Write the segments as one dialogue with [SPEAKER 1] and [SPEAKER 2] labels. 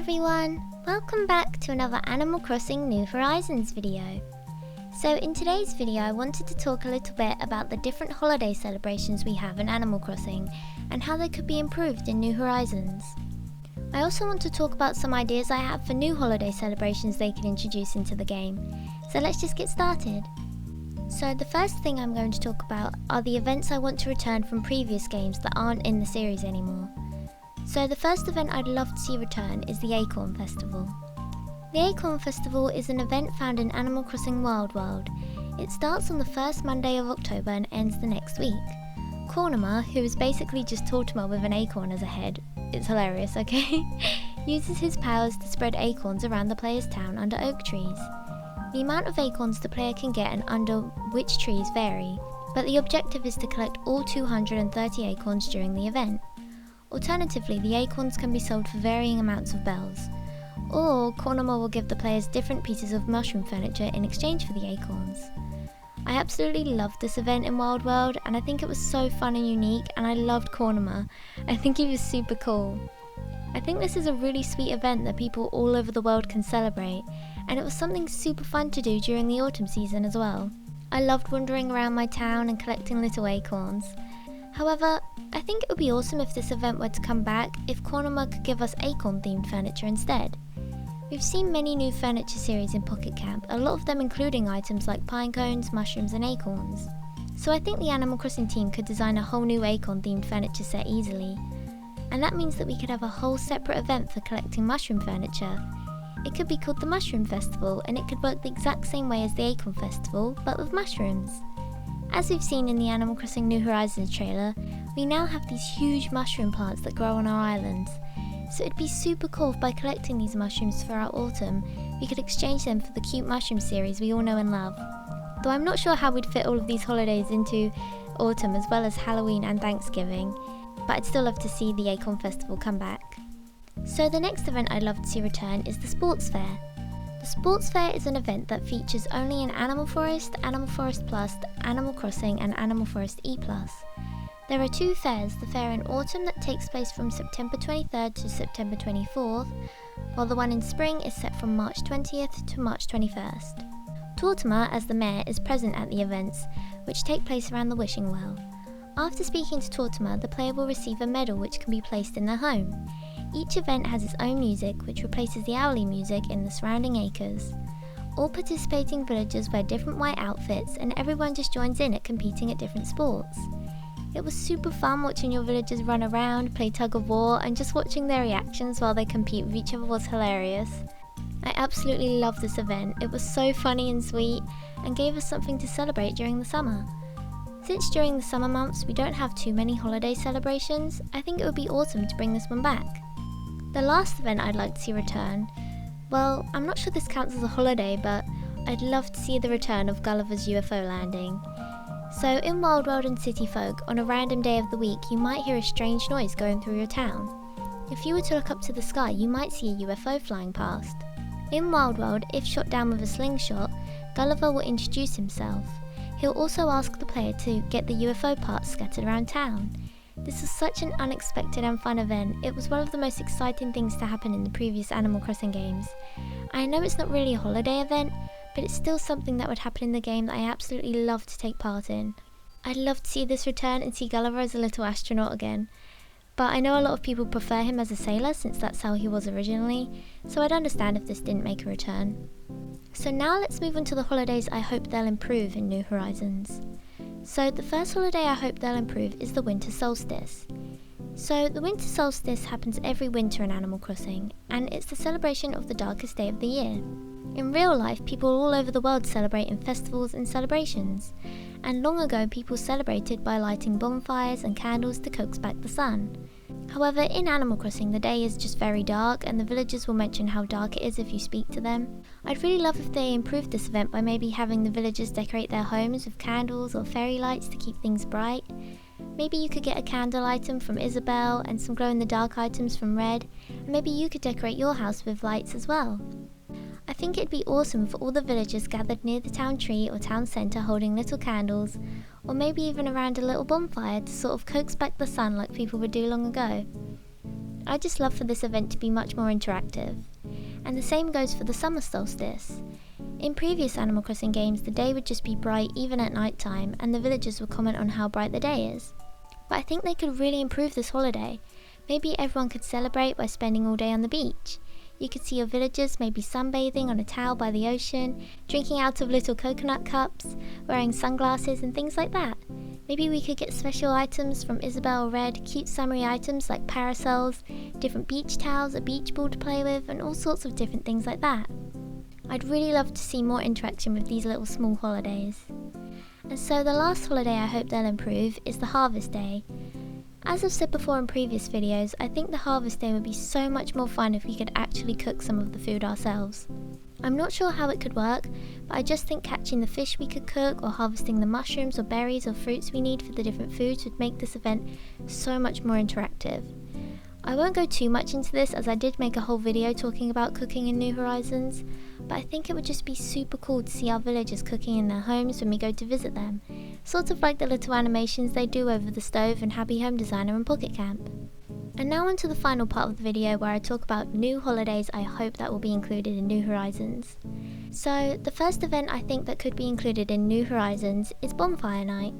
[SPEAKER 1] everyone, welcome back to another Animal Crossing New Horizons video. So in today's video I wanted to talk a little bit about the different holiday celebrations we have in Animal Crossing and how they could be improved in New Horizons. I also want to talk about some ideas I have for new holiday celebrations they can introduce into the game. So let's just get started. So the first thing I'm going to talk about are the events I want to return from previous games that aren't in the series anymore. So the first event I'd love to see return is the Ecole Festival. The Ecole Festival is an event found in Animal Crossing Wild World. It starts on the first Monday of October and ends the next week. Cornema, who is basically just Tortimer with an acorn as a head, it's hilarious, okay, uses his powers to spread acorns around the player's town under oak trees. The amount of acorns the player can get and under which trees vary, but the objective is to collect all 230 acorns during the event. Alternatively, the acorns can be sold for varying amounts of bells, or Cornema will give the players different pieces of mushroom furniture in exchange for the acorns. I absolutely loved this event in Wild World and I think it was so fun and unique, and I loved Cornema. I think he was super cool. I think this is a really sweet event that people all over the world can celebrate, and it was something super fun to do during the autumn season as well. I loved wandering around my town and collecting little acorns. However, I think it would be awesome if this event were to come back if Cornema could give us acorn-themed furniture instead. We've seen many new furniture series in Pocket Camp, a lot of them including items like pine cones, mushrooms and acorns. So I think the Animal Crossing team could design a whole new acorn-themed furniture set easily. And that means that we could have a whole separate event for collecting mushroom furniture. It could be called the Mushroom Festival, and it could work the exact same way as the Acorn Festival, but with mushrooms. As we've seen in the Animal Crossing New Horizons trailer, we now have these huge mushroom plants that grow on our islands. So it'd be super cool if by collecting these mushrooms throughout autumn, we could exchange them for the cute mushroom series we all know and love. Though I'm not sure how we'd fit all of these holidays into autumn as well as Halloween and Thanksgiving, but I'd still love to see the Acorn Festival come back. So the next event I'd love to see return is the Sports Fair. The Sports Fair is an event that features only in Animal Forest, Animal Forest Plus, Animal Crossing and Animal Forest E+. There are two fairs, the fair in autumn that takes place from September 23rd to September 24th, while the one in spring is set from March 20th to March 21st. Tortimer, as the mayor, is present at the events, which take place around the Wishing Well. After speaking to Tortimer, the player will receive a medal which can be placed in their home. Each event has its own music, which replaces the hourly music in the surrounding acres. All participating villagers wear different white outfits, and everyone just joins in at competing at different sports. It was super fun watching your villagers run around, play tug of war, and just watching their reactions while they compete with each other was hilarious. I absolutely loved this event. It was so funny and sweet, and gave us something to celebrate during the summer. Since during the summer months we don't have too many holiday celebrations, I think it would be awesome to bring this one back. The last event I'd like to see return, well, I'm not sure this counts as a holiday, but I'd love to see the return of Gulliver's UFO Landing. So in Wild World and City Folk, on a random day of the week, you might hear a strange noise going through your town. If you were to look up to the sky, you might see a UFO flying past. In Wild World, if shot down with a slingshot, Gulliver will introduce himself. He'll also ask the player to get the UFO parts scattered around town. This was such an unexpected and fun event. It was one of the most exciting things to happen in the previous Animal Crossing games. I know it's not really a holiday event, but it's still something that would happen in the game that I absolutely love to take part in. I'd love to see this return and see Gulliver as a little astronaut again. But I know a lot of people prefer him as a sailor since that's how he was originally, so I'd understand if this didn't make a return. So now let's move on to the holidays I hope they'll improve in New Horizons. So the first holiday I hope they'll improve is the winter solstice. So the winter solstice happens every winter in Animal Crossing, and it's the celebration of the darkest day of the year. In real life, people all over the world celebrate in festivals and celebrations, and long ago people celebrated by lighting bonfires and candles to coax back the sun. However, in Animal Crossing the day is just very dark, and the villagers will mention how dark it is if you speak to them. I'd really love if they improved this event by maybe having the villagers decorate their homes with candles or fairy lights to keep things bright. Maybe you could get a candle item from Isabelle and some glow-in-the-dark items from Red, and maybe you could decorate your house with lights as well. I think it'd be awesome if all the villagers gathered near the town tree or town centre holding little candles, or maybe even around a little bonfire to sort of coax back the sun like people would do long ago. I just love for this event to be much more interactive. And the same goes for the summer solstice. In previous Animal Crossing games, the day would just be bright even at night time, and the villagers would comment on how bright the day is. But I think they could really improve this holiday. Maybe everyone could celebrate by spending all day on the beach. You could see your villagers maybe sunbathing on a towel by the ocean, drinking out of little coconut cups, wearing sunglasses and things like that. Maybe we could get special items from Isabelle or Red, cute summery items like parasols, different beach towels, a beach ball to play with, and all sorts of different things like that. I'd really love to see more interaction with these little small holidays. And so the last holiday I hope they'll improve is the Harvest Day. As I've said before in previous videos, I think the Harvest Day would be so much more fun if we could actually cook some of the food ourselves. I'm not sure how it could work, but I just think catching the fish we could cook or harvesting the mushrooms or berries or fruits we need for the different foods would make this event so much more interactive. I won't go too much into this as I did make a whole video talking about cooking in New Horizons, but I think it would just be super cool to see our villagers cooking in their homes when we go to visit them, sort of like the little animations they do over the stove in Happy Home Designer and Pocket Camp. And now on to the final part of the video where I talk about new holidays I hope that will be included in New Horizons. So the first event I think that could be included in New Horizons is Bonfire Night.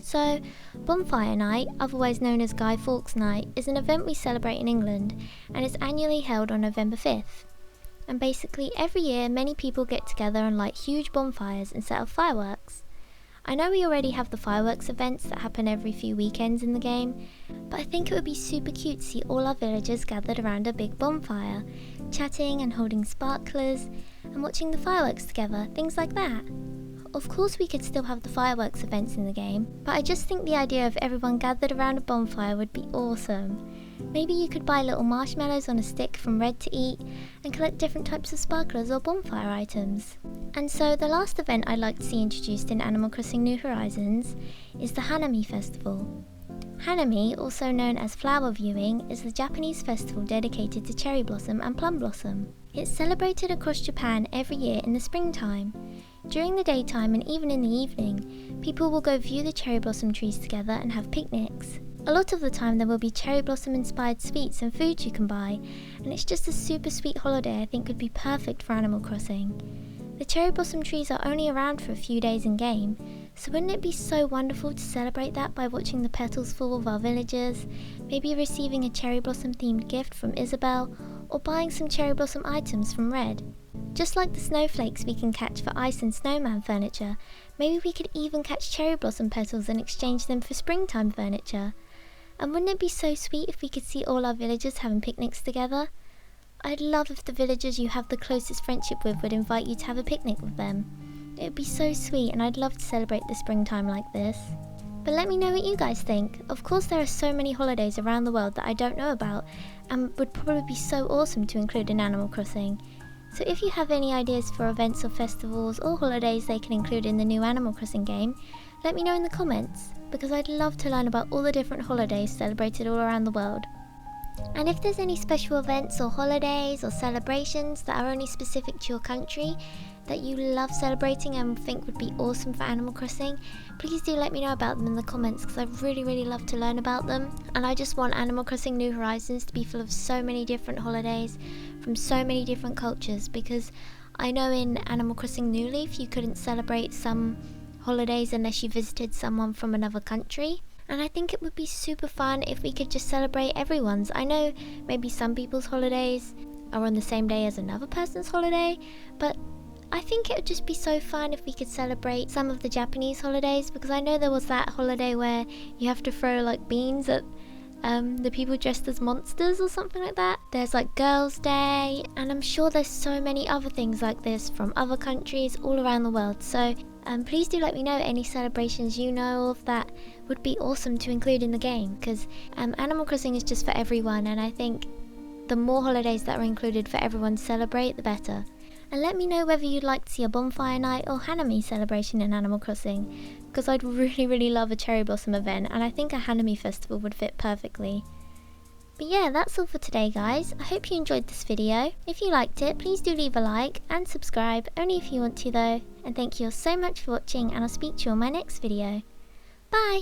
[SPEAKER 1] So, Bonfire Night, otherwise known as Guy Fawkes Night, is an event we celebrate in England, and it's annually held on November 5th. And basically every year many people get together and light huge bonfires and set off fireworks. I know we already have the fireworks events that happen every few weekends in the game, but I think it would be super cute to see all our villagers gathered around a big bonfire, chatting and holding sparklers, and watching the fireworks together, things like that. Of course we could still have the fireworks events in the game, but I just think the idea of everyone gathered around a bonfire would be awesome. Maybe you could buy little marshmallows on a stick from Red to eat, and collect different types of sparklers or bonfire items. And so the last event I'd like to see introduced in Animal Crossing New Horizons is the Hanami Festival. Hanami, also known as flower viewing, is the Japanese festival dedicated to cherry blossom and plum blossom. It's celebrated across Japan every year in the springtime. During the daytime and even in the evening, people will go view the cherry blossom trees together and have picnics. A lot of the time there will be cherry blossom inspired sweets and foods you can buy, and it's just a super sweet holiday I think would be perfect for Animal Crossing. The cherry blossom trees are only around for a few days in game, so wouldn't it be so wonderful to celebrate that by watching the petals fall with our villagers, maybe receiving a cherry blossom themed gift from Isabelle, or buying some cherry blossom items from Red. Just like the snowflakes we can catch for ice and snowman furniture, maybe we could even catch cherry blossom petals and exchange them for springtime furniture. And wouldn't it be so sweet if we could see all our villagers having picnics together? I'd love if the villagers you have the closest friendship with would invite you to have a picnic with them. It would be so sweet, and I'd love to celebrate the springtime like this. But let me know what you guys think. Of course there are so many holidays around the world that I don't know about, and would probably be so awesome to include in Animal Crossing. So if you have any ideas for events or festivals or holidays they can include in the new Animal Crossing game, let me know in the comments, because I'd love to learn about all the different holidays celebrated all around the world. And if there's any special events or holidays or celebrations that are only specific to your country that you love celebrating and think would be awesome for Animal Crossing, please do let me know about them in the comments, because I'd really love to learn about them. And I just want Animal Crossing New Horizons to be full of so many different holidays from so many different cultures, because I know in Animal Crossing New Leaf you couldn't celebrate some holidays unless you visited someone from another country. And I think it would be super fun if we could just celebrate everyone's. I know maybe some people's holidays are on the same day as another person's holiday, but I think it would just be so fun if we could celebrate some of the Japanese holidays, because I know there was that holiday where you have to throw like beans at the people dressed as monsters or something like that. There's like Girls' Day, and I'm sure there's so many other things like this from other countries all around the world. So please do let me know any celebrations you know of that would be awesome to include in the game, because Animal Crossing is just for everyone, and I think the more holidays that are included for everyone to celebrate, the better. And let me know whether you'd like to see a bonfire night or Hanami celebration in Animal Crossing, because I'd really love a cherry blossom event, and I think a Hanami festival would fit perfectly. But yeah, that's all for today guys. I hope you enjoyed this video. If you liked it, please do leave a like and subscribe, only if you want to though. And thank you all so much for watching, and I'll speak to you on my next video. Bye!